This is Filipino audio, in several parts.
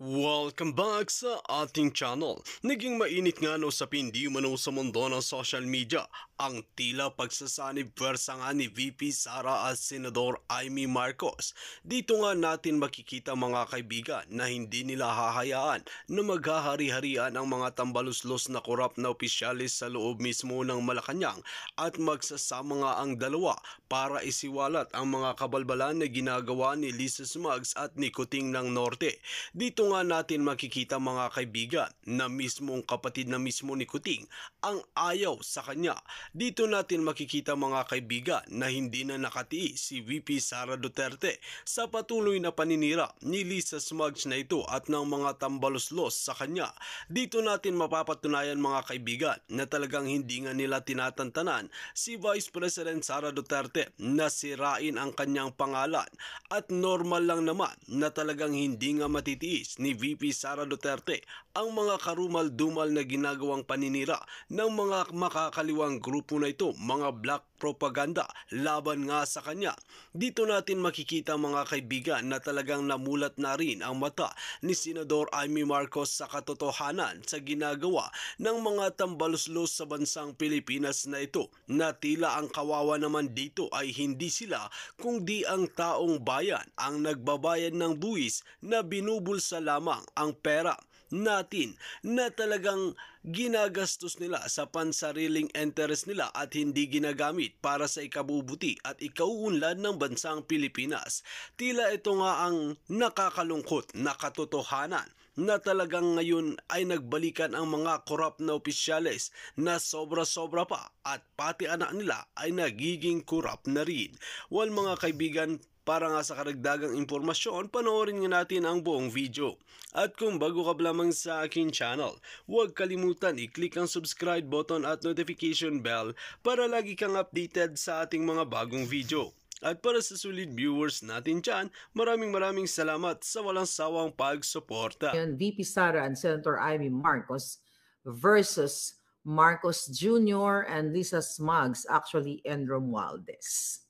Welcome back sa ating channel. Naging mainit nga no sa pindi umano sa mundo ng social media ang tila pagsasanib pwersa nga ni VP Sara at Senador Amy Marcos. Dito nga natin makikita mga kaibigan na hindi nila hahayaan na maghahari-harian ang mga tambaluslos na korap na opisyalis sa loob mismo ng Malacanang at magsasama nga ang dalawa para isiwalat ang mga kabalbalan na ginagawa ni Lisa Smugs at ni Kuting ng Norte. Dito nga natin makikita mga kaibigan na mismong kapatid na mismo ni Kuting ang ayaw sa kanya. Dito natin makikita mga kaibigan na hindi na nakatiis si VP Sara Duterte sa patuloy na paninira ni Lisa Smugs na ito at ng mga tambaluslos sa kanya. Dito natin mapapatunayan mga kaibigan na talagang hindi nga nila tinatantanan si Vice President Sara Duterte na sirain ang kanyang pangalan at normal lang naman na talagang hindi nga matitiis ni VP Sara Duterte ang mga karumal-dumal na ginagawang paninira ng mga makakaliwang grupo na ito, mga black propaganda laban nga sa kanya. Dito natin makikita mga kaibigan na talagang namulat na rin ang mata ni Senador Amy Marcos sa katotohanan sa ginagawa ng mga tambaluslos sa bansang Pilipinas na ito, na tila ang kawawa naman dito ay hindi sila kundi ang taong bayan ang nagbabayad ng buwis na binubulsa lamang ang pera natin na talagang ginagastos nila sa pansariling interest nila at hindi ginagamit para sa ikabubuti at ikauunlad ng bansang Pilipinas. Tila ito nga ang nakakalungkot na katotohanan na talagang ngayon ay nagbalikan ang mga korap na opisyales na sobra-sobra pa at pati anak nila ay nagiging korap na rin. Well mga kaibigan, para nga sa karagdagang impormasyon, panoorin nga natin ang buong video. At kung bago ka lamang sa akin channel, huwag kalimutan i-click ang subscribe button at notification bell para lagi kang updated sa ating mga bagong video. At para sa solid viewers natin dyan, maraming salamat sa walang sawang pagsuporta. VP Sara and Senator Amy Marcos versus Marcos Jr. and Lisa Smugs, actually, and Romualdez.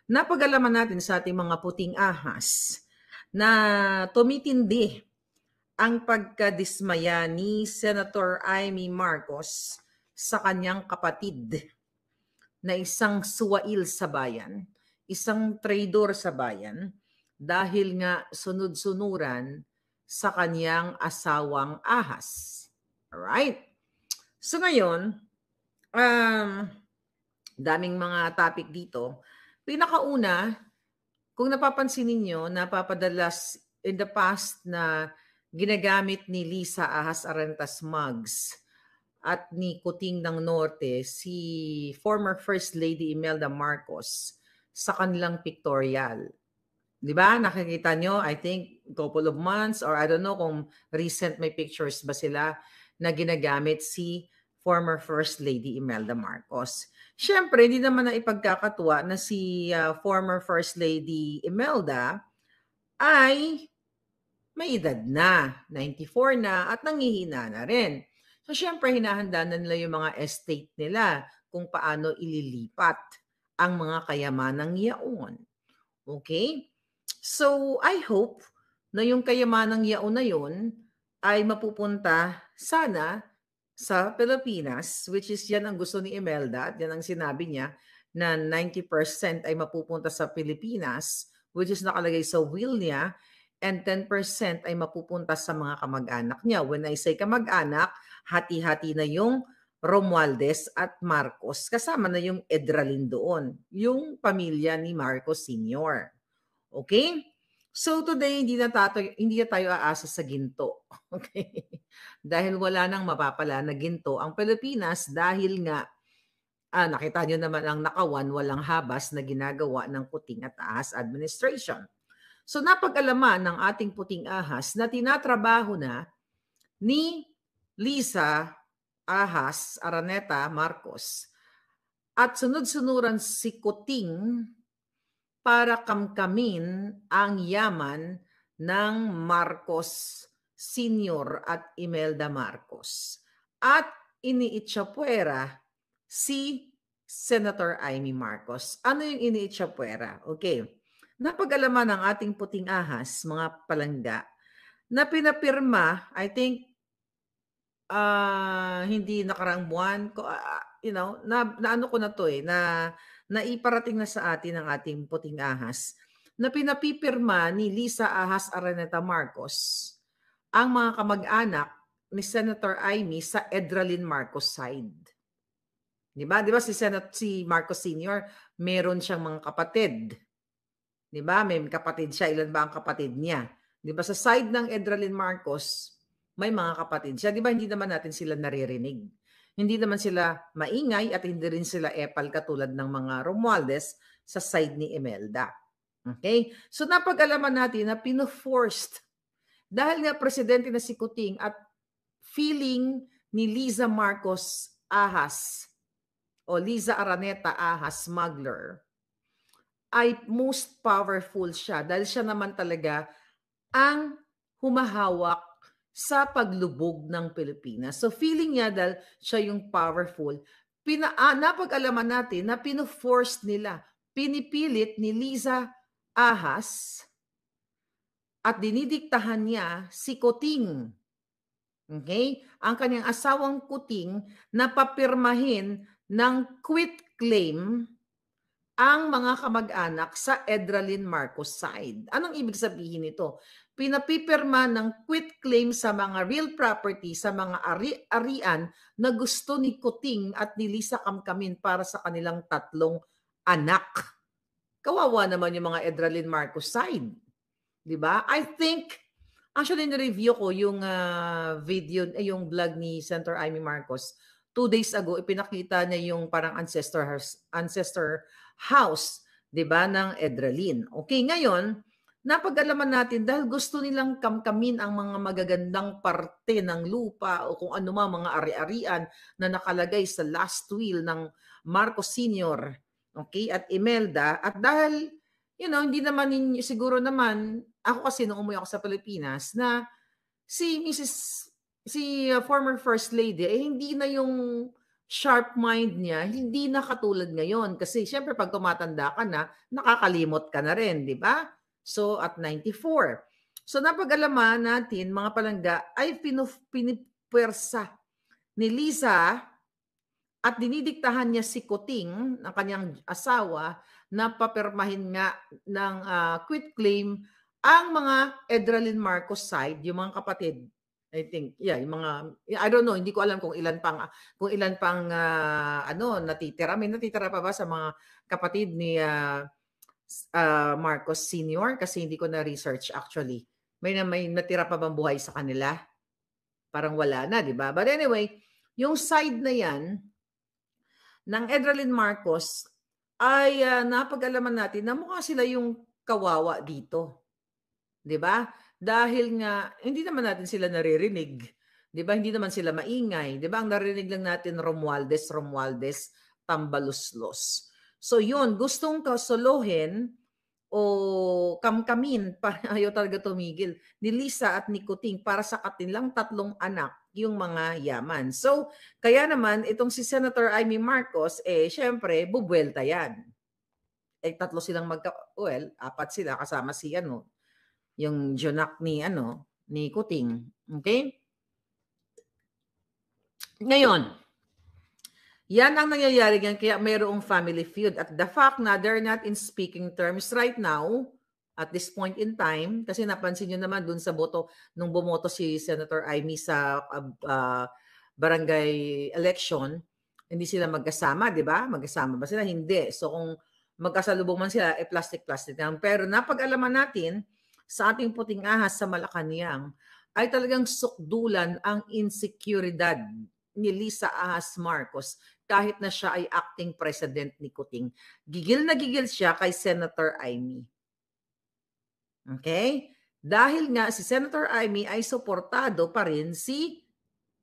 Napag-alaman natin sa ating mga puting ahas na tumitindi ang pagkadismaya ni Senator Amy Marcos sa kanyang kapatid na isang suwail sa bayan, isang traidor sa bayan, dahil nga sunod-sunuran sa kanyang asawang ahas. Alright? So ngayon, daming mga topic dito. Pinakauna, kung napapansin ninyo, napapadalas in the past na ginagamit ni Lisa Ahas Arantas Smugs at ni Kuting ng Norte si former First Lady Imelda Marcos sa kanilang pictorial. Di ba? Nakikita nyo, I think, couple of months or I don't know kung recent may pictures ba sila na ginagamit si former First Lady Imelda Marcos. Siyempre, hindi naman na ipagkakatuwa na si former First Lady Imelda ay may edad na, 94 na at nangihina na rin. So, siyempre, hinahanda na nila yung mga estate nila kung paano ililipat ang mga kayamanang yaon. Okay? So, I hope na yung kayamanang yaon na yun ay mapupunta sana sa Pilipinas, which is yan ang gusto ni Imelda at yan ang sinabi niya na 90% ay mapupunta sa Pilipinas, which is nakalagay sa will niya, and 10% ay mapupunta sa mga kamag-anak niya. When I say kamag-anak, hati-hati na yung Romualdez at Marcos, kasama na yung Edralin doon, yung pamilya ni Marcos Sr. Okay? So today, hindi na tayo aasa sa ginto. Okay? Dahil wala nang mapapala na ginto ang Pilipinas dahil nga, nakita nyo naman ang nakawan, walang habas na ginagawa ng Kuting at Ahas administration. So napag-alaman ng ating puting ahas na tinatrabaho na ni Lisa Ahas Araneta Marcos at sunod-sunuran si Kuting para kamkamin ang yaman ng Marcos Sr. at Imelda Marcos. At iniitsapuera si Senator Amy Marcos. Ano yung iniitsapuera? Okay. Napag-alaman ng ating puting ahas, mga palangga, na pinapirma, I think, hindi nakaraang buwan ko, naano ko na 'to, na naiparating na sa atin ng ating puting ahas, na pinapipirma ni Lisa Ahas Araneta Marcos ang mga kamag-anak ni Senator Amy sa Edralyn Marcos side. 'Di ba? 'Di ba si Marcos Sr. meron siyang mga kapatid. 'Di ba? May kapatid siya. Ilan ba ang kapatid niya? 'Di ba sa side ng Edralyn Marcos, may mga kapatid siya. 'Di ba hindi naman natin sila naririnig. Hindi naman sila maingay at hindi rin sila epal katulad ng mga Romualdez sa side ni Imelda. Okay? So napag-alaman natin na pino-forced dahil nga presidente na si Kuting at feeling ni Liza Marcos Ahas o Liza Araneta Ahas smuggler ay most powerful siya dahil siya naman talaga ang humahawak sa paglubog ng Pilipinas. So feeling niya dahil siya yung powerful, napag-alaman natin na pino-force nila, pinipilit ni Liza Ahas at dinidiktahan niya si Kuting. Okay? Ang kanyang asawang Kuting na papirmahin ng quit claim ang mga kamag-anak sa Edralyn Marcos side. Anong ibig sabihin nito? Pinapipirma ng quit claim sa mga real property, sa mga ari-arian na gusto ni Kuting at ni Lisa Camcamin para sa kanilang 3 anak. Kawawa naman yung mga Edralyn Marcos side. 'Di ba? I think, actually, na-review ko yung video, yung vlog ni Senator Amy Marcos. 2 days ago, ipinakita niya yung parang ancestor house, 'di ba, ng Edralyn. Okay, ngayon, napag-alaman natin dahil gusto nilang kamkamin ang mga magagandang parte ng lupa o kung ano mga ari-arian na nakalagay sa last will ng Marcos Sr., okay, at Imelda, at dahil hindi naman siguro naman, ako kasi nung umuwi ako sa Pilipinas, na si former First Lady, hindi na yung sharp mind niya, hindi na katulad ngayon. Kasi syempre pag tumatanda ka na, nakakalimot ka na rin, di ba? So at 94. So napag-alaman natin, mga palangga, ay pinipwersa ni Lisa at dinidiktahan niya si Kuting, ang kanyang asawa, na papirmahin nga ng quit claim ang mga Edralyn Marcos side, yung mga kapatid. I think, yung mga, I don't know, hindi ko alam kung ilan pang natitira. May natitira pa ba sa mga kapatid ni Marcos Sr.? Kasi hindi ko na-research actually. May natira pa bang buhay sa kanila? Parang wala na, di ba? But anyway, yung side na yan ng Edralyn Marcos ay napag-alaman natin na mukha sila yung kawawa dito. 'Di ba? Dahil nga hindi naman natin sila naririnig. 'Di ba? Hindi naman sila maingay. 'Di ba? Ang narinig lang natin Romualdez, tambaluslos. So yun, gustong kasolohin o kamkamin, ayaw talaga tumigil, ni Lisa at ni Kuting para sa kanilang 3 anak yung mga yaman. So, kaya naman, itong si Senator Amy Marcos, syempre, bubuelta yan. 3 silang 4 sila, kasama si yung Jonak ni Kuting. Okay? Ngayon, yan ang nangyayari ngayon, kaya mayroong family feud. At the fact na they're not in speaking terms right now, at this point in time, kasi napansin nyo naman dun sa boto, nung bumoto si Senator Amy sa barangay election, hindi sila magkasama, di ba? Magkasama ba sila? Hindi. So kung magkasalubong man sila, plastic-plastic lang. Pero napag-alaman natin, sa ating puting ahas sa Malacanang, ay talagang sukdulan ang insecurity ni Lisa Ahas Marcos kahit na siya ay acting president ni Kuting. Gigil na gigil siya kay Senator Amy. Okay? Dahil nga si Senator Amy ay suportado pa rin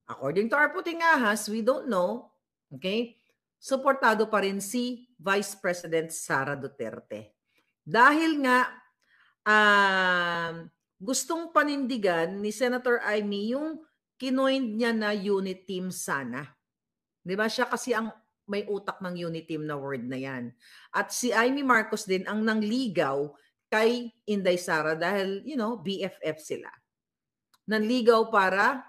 according to our puting ahas, we don't know, okay? Suportado pa rin si Vice President Sara Duterte. Dahil nga gustong panindigan ni Senator Amy yung kinoin niya na unit team sana. Di ba? Siya kasi ang may utak ng unit team na word na yan. At si Amy Marcos din ang nangligaw kay Inday Sara dahil, BFF sila. nanligaw para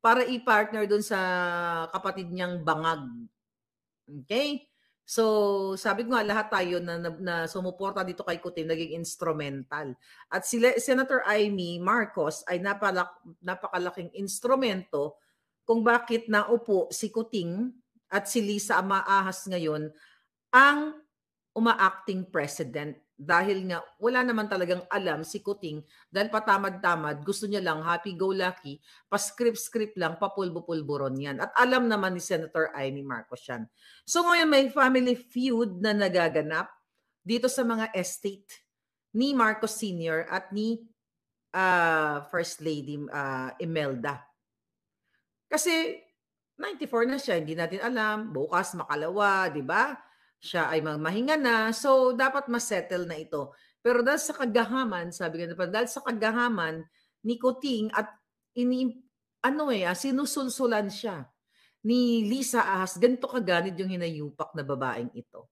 para i-partner dun sa kapatid niyang bangag. Okay? So, sabi ko nga lahat tayo na sumuporta dito kay Kuting naging instrumental. At Senator Amy Marcos ay napakalaking instrumento kung bakit naupo si Kuting at si Lisa Maahas ngayon ang uma-acting president dahil nga wala naman talagang alam si Kuting dahil patamad-tamad, gusto niya lang happy-go-lucky, pa-script-script lang, papulbo-pulburon yan. At alam naman ni Senator Amy Marcos yan. So ngayon may family feud na nagaganap dito sa mga estate ni Marcos Sr. at ni First Lady Imelda. Kasi 94 na siya, hindi natin alam, bukas makalawa, di ba? Siya ay mahinga na, so dapat masettle na ito. Pero dahil sa kagahaman, sabi ko na dahil sa kagahaman ni Kuting at sinusulsulan siya ni Lisa Ahas, ganito kaganid yung hinayupak na babaeng ito.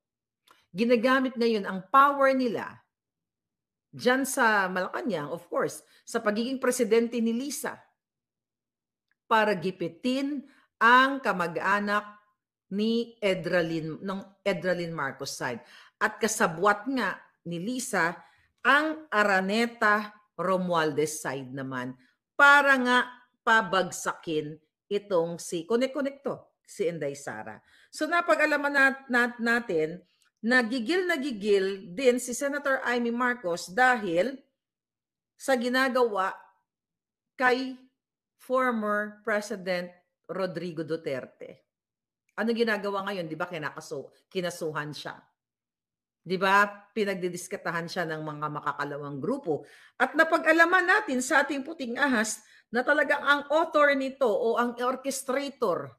Ginagamit ngayon ang power nila dyan sa Malacanang, of course, sa pagiging presidente ni Lisa para gipitin ang kamag-anak ni Edralyn Marcos side. At kasabwat nga ni Lisa ang Araneta Romualdez side naman para nga pabagsakin itong si Connect-to, si Inday Sara. So napag-alaman natin na gigil din si Senator Amy Marcos dahil sa ginagawa kay former President Rodrigo Duterte. Ano ginagawa ngayon? Di ba kinasuhan siya? Di ba pinagdidiskatahan siya ng mga makakalawang grupo? At napag-alaman natin sa ating puting ahas na talagang ang author nito o ang orchestrator,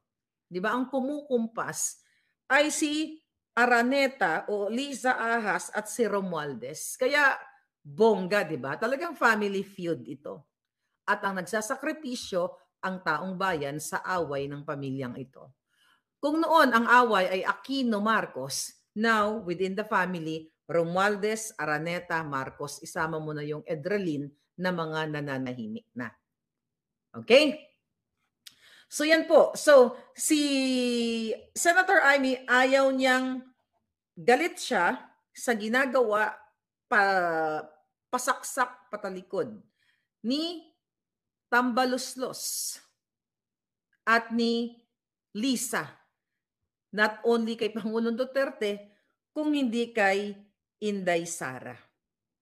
di ba, ang kumukumpas ay si Araneta o Lisa Ahas at si Romualdez. Kaya bongga, di ba? Talagang family feud ito. At ang nagsasakripisyo ang taong bayan sa away ng pamilyang ito. Kung noon ang away ay Aquino Marcos, now within the family, Romualdez, Araneta, Marcos, isama mo na yung Edralyn na mga nananahimik na. Okay? So yan po. So si Senator Amy ayaw niyang galit siya sa ginagawa pasaksak patalikod ni Tambaluslos at ni Lisa. Not only kay Pangulong Duterte, kung hindi kay Inday Sara.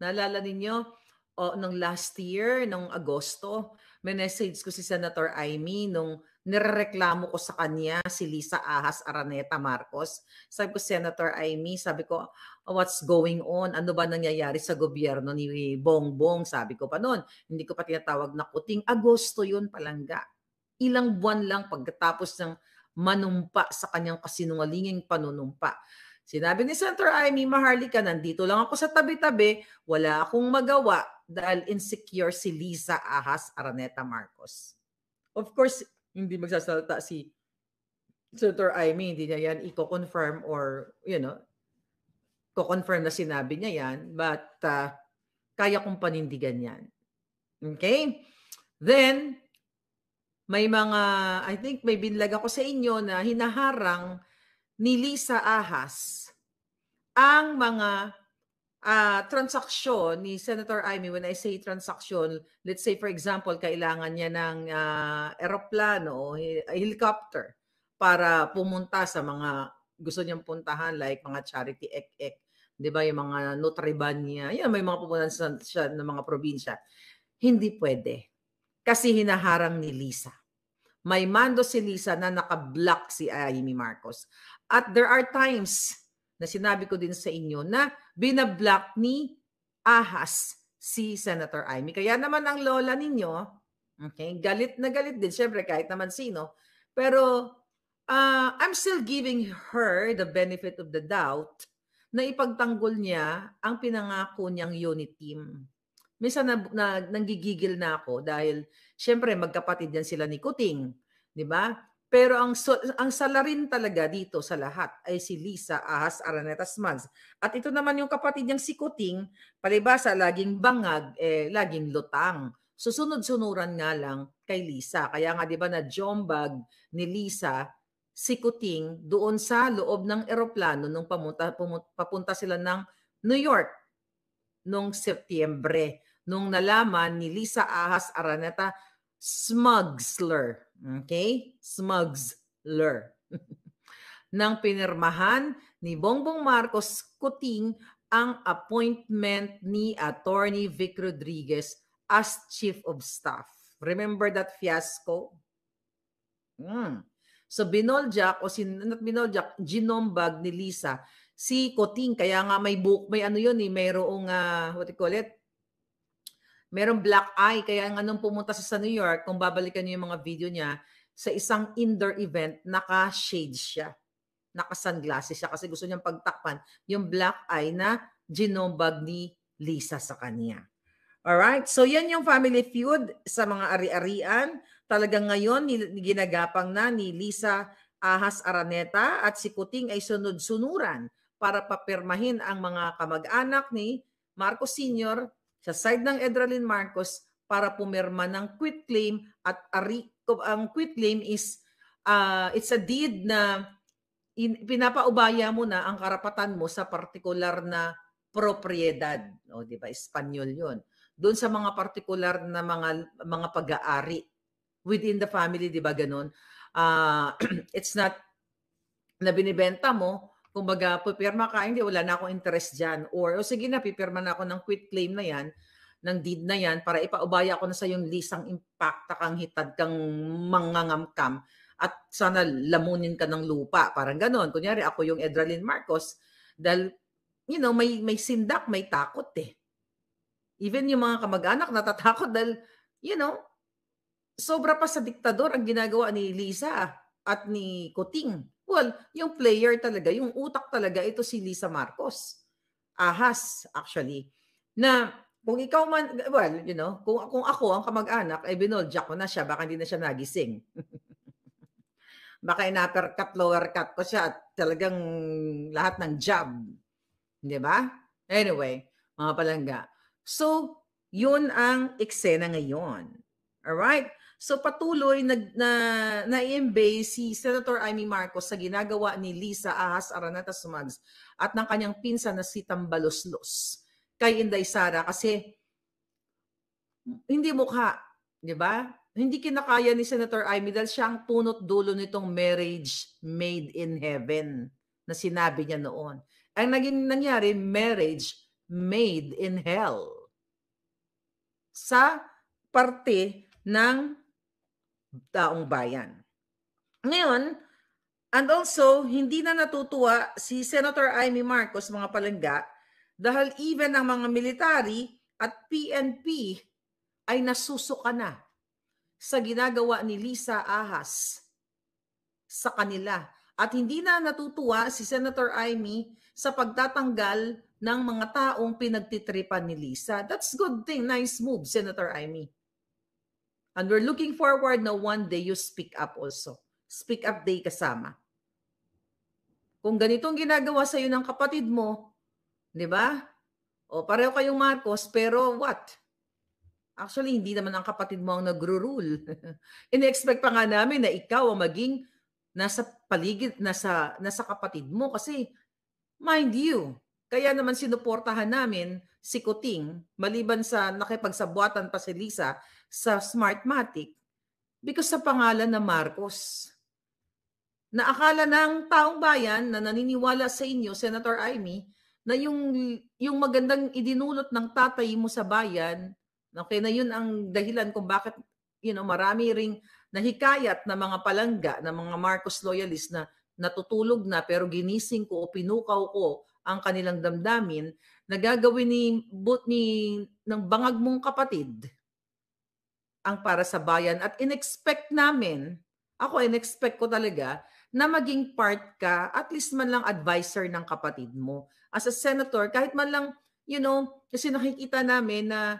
Naalala ninyo, nung last year, nung Agosto, may message ko si Senator Amy nung nirereklamo ko sa kanya si Lisa Ahas Araneta Marcos. Sabi ko, Senator Amy, sabi ko, what's going on? Ano ba nangyayari sa gobyerno ni Bongbong? Sabi ko pa noon, hindi ko pa tinatawag na Kuting. Agosto yun palangga. Ilang buwan lang pagkatapos ng manumpa sa kanyang kasinungalinging panunumpa. Sinabi ni Senator Amy, Maharlika, nandito lang ako sa tabi-tabi, wala akong magawa dahil insecure si Lisa Ahas Araneta Marcos. Of course, hindi magsasalita si Senator Amy, hindi niya yan i-confirm or, ko-confirm na sinabi niya yan, but kaya kong panindigan yan. Okay? Then, may mga, I think may binlag ako sa inyo na hinaharang ni Lisa Ahas ang mga transaksyon ni Senator Amy. When I say transaksyon, let's say for example, kailangan niya ng eroplano o helicopter para pumunta sa mga gusto niyang puntahan like mga charity ek-ek. Di ba yung mga Nutriban niya? Yan, may mga pupuntahan siya ng mga probinsya. Hindi pwede. Kasi hinaharang ni Lisa. May mando si Lisa na naka-block si Amy Marcos. At there are times na sinabi ko din sa inyo na binablock ni Ahas si Senator Amy. Kaya naman ang lola ninyo, okay, galit na galit din. Siyempre kahit naman sino. Pero I'm still giving her the benefit of the doubt na ipagtanggol niya ang pinangako niyang unit team. Minsan nanggigigil na ako dahil siyempre magkapatid yan sila ni Kuting, di ba? Pero ang salarin talaga dito sa lahat ay si Lisa Ahas Araneta Smugs. At ito naman yung kapatid niyang si Kuting, palibasa laging bangag, laging lutang. Susunod-sunuran nga lang kay Lisa. Kaya nga 'di ba na jombag ni Lisa si Kuting doon sa loob ng eroplano nung papunta sila ng New York nung Setyembre. Nung nalaman ni Lisa Ahas Araneta, smuggler. Okay? Smuggler. Nang pinirmahan ni Bongbong Marcos Kuting ang appointment ni Attorney Vic Rodriguez as Chief of Staff. Remember that fiasco? So binoljak o not binoljak, ginombag ni Lisa si Kuting. Kaya nga may ano yun mayroong what do you call it? Merong black eye. Kaya nga nung pumunta sa New York, kung babalikan niyo yung mga video niya, sa isang indoor event, naka-shade siya. Naka-sunglasses siya kasi gusto niyang pagtakpan yung black eye na ginombag ni Lisa sa kanya. Alright? So yan yung family feud sa mga ari-arian. Talagang ngayon, ginagapang na ni Lisa Ahas Araneta at si Kuting ay sunod-sunuran para papirmahin ang mga kamag-anak ni Marcos Sr. sa side ng Edralyn Marcos para pumirma ng quitclaim at ang quitclaim is it's a deed na pinapaubaya mo na ang karapatan mo sa partikular na propriedad. O, di ba? Espanyol yun. Doon sa mga partikular na mga pag-aari within the family, di ba ganun? It's not na binibenta mo, kumbaga, pipirma ka, hindi, wala na akong interest dyan. Or, sige na, pipirma na ako ng quitclaim na yan, ng deed na yan, para ipaubaya ko na sa yung lisang impacta kang hitad kang mangangamkam at sana lamunin ka ng lupa. Parang ganon. Kunyari, ako yung Edralyn Marcos, dahil, may sindak, may takot eh. Even yung mga kamag-anak natatakot dahil, sobra pa sa diktador ang ginagawa ni Lisa at ni Kuting. Well, yung player talaga, yung utak talaga, ito si Lisa Marcos. Ahas, actually. Na kung ikaw man, well, kung ako ang kamag-anak, ay binoljak ko na siya, baka hindi na siya nagising. Baka in-uppercut, lower cut ko siya at talagang lahat ng job. Di ba? Anyway, mga palangga. So, yun ang eksena ngayon. Alright? So patuloy na-embay si Senator Amy Marcos sa ginagawa ni Lisa Ahas Araneta Smugs at ng kanyang pinsan na si Tambaloslos kay Inday Sara kasi hindi mukha, di ba? Hindi kinakaya ni Senator Amy dahil siya ang punot dulo nitong marriage made in heaven na sinabi niya noon. Ang naging nangyari, marriage made in hell sa parte ng taong bayan. Ngayon, and also, hindi na natutuwa si Senator Amy Marcos, mga palangga, dahil even ang mga military at PNP ay nasusuka na sa ginagawa ni Lisa Ahas sa kanila. At hindi na natutuwa si Senator Amy sa pagtatanggal ng mga taong pinagtitripan ni Lisa. That's good thing. Nice move, Senator Amy. And we're looking forward na one day you speak up also. Speak up day kasama. Kung ganitong ginagawa sa'yo ng kapatid mo, di ba? O pareho kayong Marcos, pero what? Actually, hindi naman ang kapatid mo ang nagro-rule. Ine-expect pa nga namin na ikaw ang maging nasa paligid, nasa kapatid mo. Kasi, mind you, kaya naman sinuportahan namin si Kuting, maliban sa nakipagsabuatan pa si Lisa sa Smartmatic, because sa pangalan na Marcos. Na akala ng taong bayan na naniniwala sa inyo, Senator Amy, na yung magandang idinulot ng tatay mo sa bayan, okay, na yun ang dahilan kung bakit marami ring nahikayat na mga palangga, na mga Marcos loyalist na natutulog na pero ginising ko o pinukaw ko ang kanilang damdamin na gagawin ng bangag mong kapatid ang para sa bayan. At in-expect ko talaga na maging part ka, at least man lang advisor ng kapatid mo. As a senator, kahit man lang, kasi nakikita namin na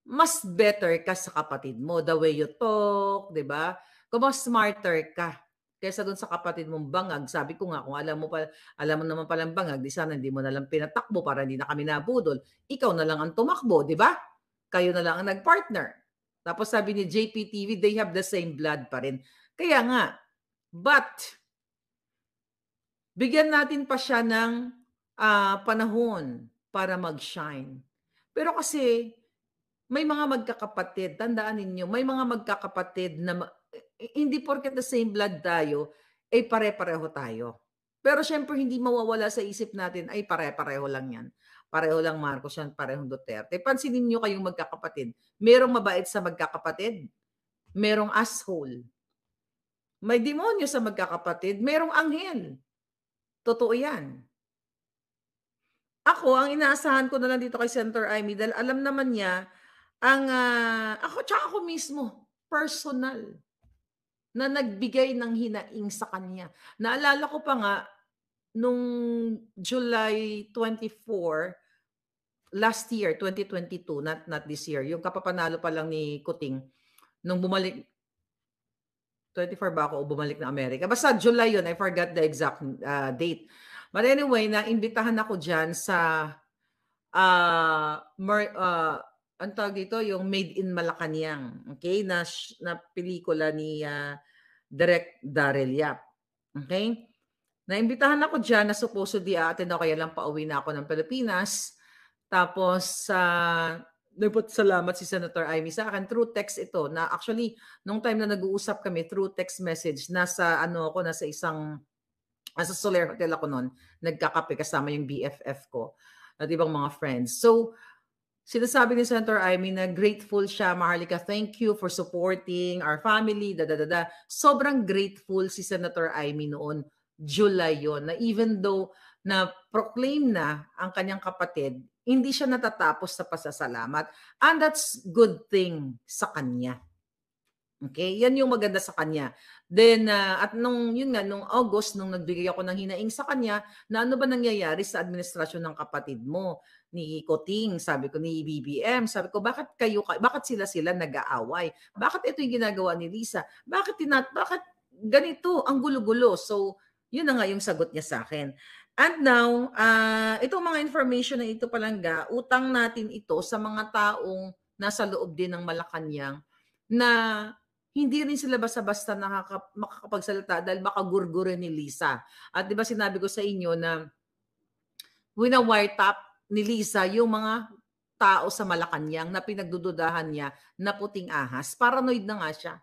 mas better ka sa kapatid mo. The way you talk, di ba? Kung mas smarter ka kaysa doon sa kapatid mong bangag. Sabi ko nga, kung alam mo naman palang bangag, di sana hindi mo na lang pinatakbo para hindi na kami nabudol. Ikaw na lang ang tumakbo, di ba? Kayo na lang ang nagpartner. Tapos sabi ni JPTV, they have the same blood pa rin. Kaya nga, but bigyan natin pa siya ng panahon para mag-shine. Pero kasi may mga magkakapatid, tandaan ninyo, may mga magkakapatid na hindi porket the same blood tayo, ay pare-pareho tayo. Pero syempre hindi mawawala sa isip natin, ay pare-pareho lang yan. Pareho lang Marcos yan, parehong Duterte. Pansinin nyo kayong magkakapatid. Merong mabait sa magkakapatid, merong asshole. May demonyo sa magkakapatid, merong anghel. Totoo yan. Ako, ang inaasahan ko na lang dito kay Senator Amy, dahil alam naman niya, ako tsaka ako mismo, personal, na nagbigay ng hinaing sa kanya. Naalala ko pa nga, nung July 24, last year, 2022, not this year, yung kapapanalo pa lang ni Kuting, nung bumalik, 24 ba ako o bumalik na Amerika? Basta July yun, I forgot the exact date. But anyway, naimbitahan ako dyan sa ang tawag dito, yung Made in Malacanang, okay, na pelikula ni Direk Daryl Yap. Okay? Naimbitahan ako dyan na supposedly attend ako, kaya lang pauwi na ako ng Pilipinas. Tapos, salamat si Senator Amy sa akin. Through text ito, na actually, nung time na nag-uusap kami, through text message, nasa Soler Hotel ako noon, nagkakape kasama yung BFF ko at ibang mga friends. So, sinasabi ni Senator Amy na grateful siya, Maharlika, thank you for supporting our family, Sobrang grateful si Senator Amy noon, July yon, na even though na proclaim na ang kanyang kapatid, hindi siya natatapos sa pasasalamat. And that's good thing sa kanya. Okay, yan yung maganda sa kanya. Then, at nung August, nung nagbigay ako ng hinaing sa kanya, na ano ba nangyayari sa administrasyon ng kapatid mo, ni Kuting, sabi ko, ni BBM, sabi ko, bakit sila nag-aaway? Bakit ito yung ginagawa ni Lisa? Bakit ganito, ang gulo-gulo? So, yun na nga yung sagot niya sa akin. And now, itong mga information na ito palangga, utang natin ito sa mga taong nasa loob din ng Malacanang na hindi rin sila basta-basta makakapagsalita dahil baka gurgurin ni Lisa. At di ba sinabi ko sa inyo na wina-wiretap ni Lisa yung mga tao sa Malacanang na pinagdududahan niya na puting ahas. Paranoid na nga siya.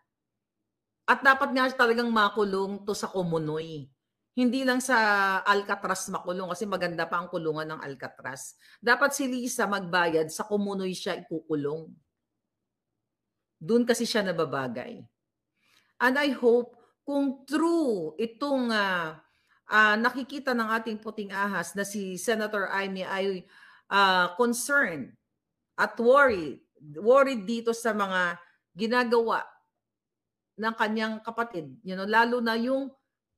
At dapat nga talagang makulong to sa Kumunoy. Hindi lang sa Alcatraz makulong kasi maganda pa ang kulungan ng Alcatraz. Dapat si Lisa magbayad, sa Kumunoy siya ikukulong. Doon kasi siya nababagay. And I hope kung true itong nakikita ng ating puting ahas na si Senator Amy ay concerned at worried dito sa mga ginagawa ng kanyang kapatid, lalo na yung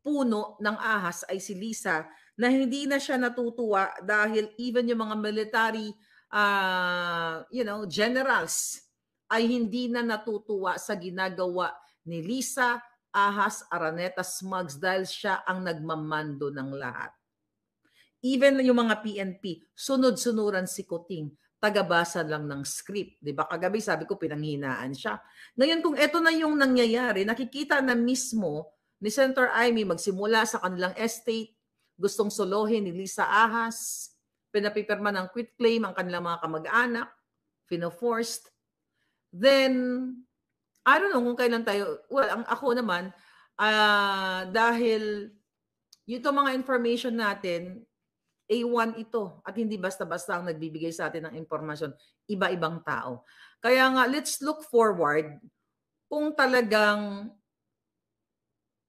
puno ng ahas ay si Lisa, na hindi na siya natutuwa dahil even yung mga military generals ay hindi na natutuwa sa ginagawa ni Lisa Ahas Araneta Smugs dahil siya ang nagmamando ng lahat. Even yung mga PNP, sunod-sunuran si Kuting, tagabasa lang ng script. Diba? Kagabi sabi ko pinanghinaan siya. Ngayon kung ito na yung nangyayari, nakikita na mismo ni Senator Amy magsimula sa kanilang estate, gustong solohin ni Lisa Ahas, pinapipirma ng quit claim ang kanilang mga kamag-anak, fino-forced. Then, I don't know kung kailan tayo, ako naman, dahil ito mga information natin, A1 ito, at hindi basta-basta ang nagbibigay sa atin ng impormasyon, iba-ibang tao. Kaya nga, let's look forward kung talagang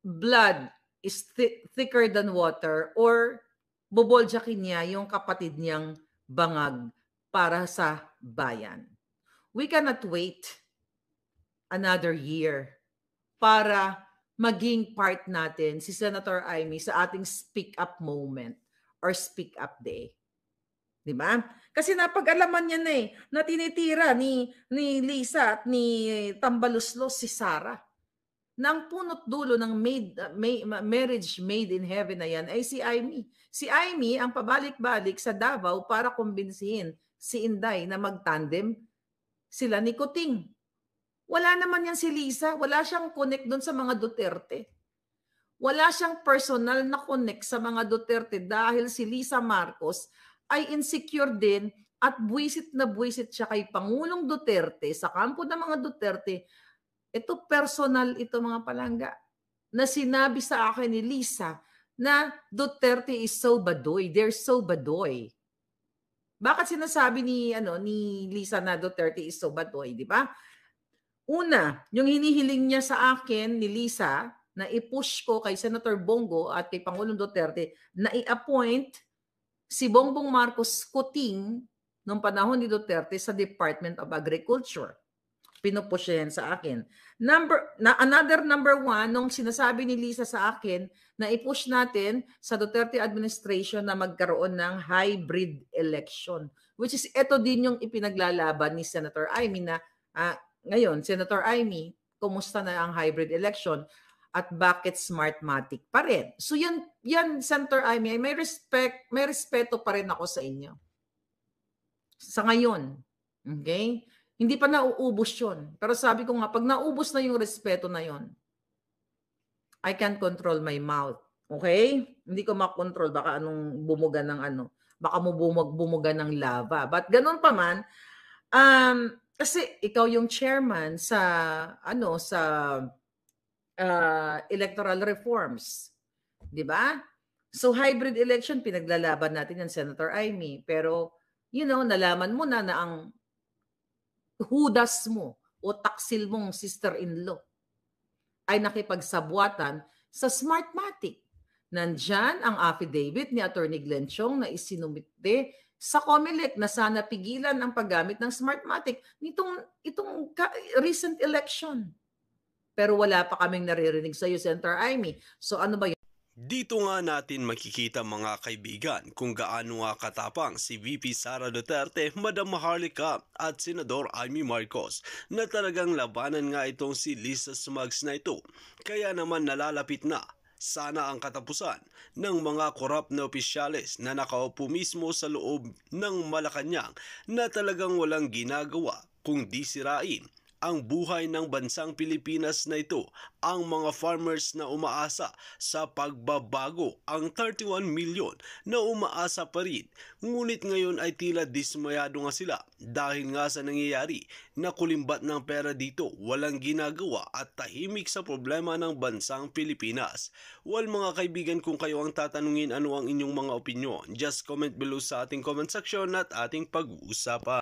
blood is thicker than water or buboljakin niya yung kapatid niyang bangag para sa bayan. We cannot wait another year para maging part natin si Senator Amy sa ating speak up moment or speak up day. Diba? Kasi napag-alaman niya na tinitira ni Lisa at ni Tambaluslos si Sarah. Nang punot dulo ng marriage made in heaven na yan ay si Amy. Si Amy ang pabalik-balik sa Davao para kumbinsihin si Inday na magtandem sila ni Kuting. Wala naman yan si Lisa, wala siyang connect doon sa mga Duterte. Wala siyang personal na connect sa mga Duterte dahil si Lisa Marcos ay insecure din at buwisit na buwisit siya kay Pangulong Duterte sa kampo ng mga Duterte. Ito personal ito mga palangga na sinabi sa akin ni Lisa na Duterte is so badoy. They're so badoy. Bakit sinasabi ni Lisa na Duterte is so badoy, di ba? Una, yung hinihiling niya sa akin ni Lisa na i-push ko kay Senator Bongo at kay Pangulong Duterte na i-appoint si Bongbong Marcos Kuting noong panahon ni Duterte sa Department of Agriculture. Pinupush yan sa akin. Another number one, nung sinasabi ni Lisa sa akin na i-push natin sa Duterte administration na magkaroon ng hybrid election. Which is, ito din yung ipinaglalaban ni Senator Amy na ngayon, Senator Amy, kumusta na ang hybrid election at bakit Smartmatic pa rin? So yan Senator Amy, may respeto pa rin ako sa inyo. Sa ngayon, okay? Hindi pa nauubos yun. Pero sabi ko nga, pag naubos na yung respeto na yun, I can't control my mouth. Okay? Hindi ko makontrol. Baka anong bumuga ng baka mo bumuga ng lava. But ganun pa man, kasi ikaw yung chairman sa electoral reforms, 'di ba? So hybrid election pinaglalaban natin yan, Senator Amy, pero nalaman mo na ang hudas mo o taksil mong sister-in-law ay nakipagsabwatan sa Smartmatic. Nandyan ang affidavit ni Attorney Glenn Chong na isinumite sa COMELEC na sana pigilan ang paggamit ng Smartmatic itong recent election. Pero wala pa kaming naririnig sa iyo, Senator Amy. So ano ba yun? Dito nga natin makikita mga kaibigan kung gaano nga katapang si VP Sara Duterte, Madam Maharlika at Senador Amy Marcos na talagang labanan nga itong si Lisa Smugs na ito. Kaya naman nalalapit na sana ang katapusan ng mga korap na opisyales na nakaupo mismo sa loob ng Malacanang na talagang walang ginagawa kundi sirain ang buhay ng bansang Pilipinas na ito, ang mga farmers na umaasa sa pagbabago, ang 31 million na umaasa pa rin. Ngunit ngayon ay tila dismayado nga sila dahil nga sa nangyayari na kulimbat ng pera dito, walang ginagawa at tahimik sa problema ng bansang Pilipinas. Well mga kaibigan, kung kayo ang tatanungin ano ang inyong mga opinyon, just comment below sa ating comment section at ating pag-uusapan.